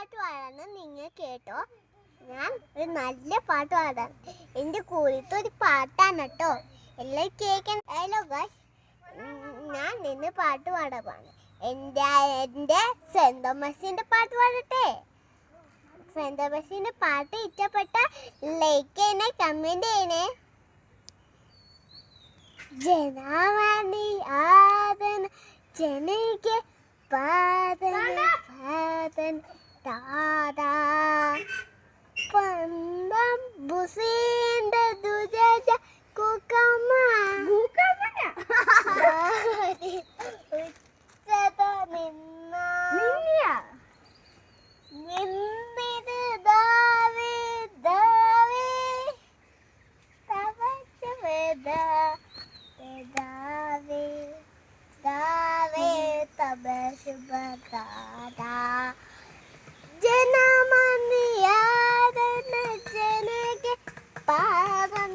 പാട്ട് പാടാൻ നിങ്ങൾ കേട്ടോ. ഞാൻ ഒരു നല്ല പാട്ട് പാടാം. എൻ്റെ കൂലത്തെ ഒരു പാട്ടാണ് കേട്ടോ. എല്ലാവരും കേൾക്കാൻ. ഹലോ ഗായ്സ്, ഞാൻ നിന്ന് പാട്ട് പാടാണ്. എൻ്റെ സെന്റ് തോമസിൻ്റെ പാട്ട് പാടട്ടെ. സെന്റ് തോമസിൻ്റെ പാട്ട് ഇഷ്ടപ്പെട്ട ലൈക്ക് ചെയ്യണേ, കമൻറ്റ് ചെയ്യണേ. ജനമണി ആദന ജനക പാദന പാദന ദാദാ പന്തം ബുസിന്റെ ദുജജ കുകമ ഉച്ചത നിന്ന നിന്നിത് ദാവേ ദാവേ തവച്ച വേദ ദാവേ ദാവേ തബ ശുഭ ദാദാ जनमनियादन जनके पावन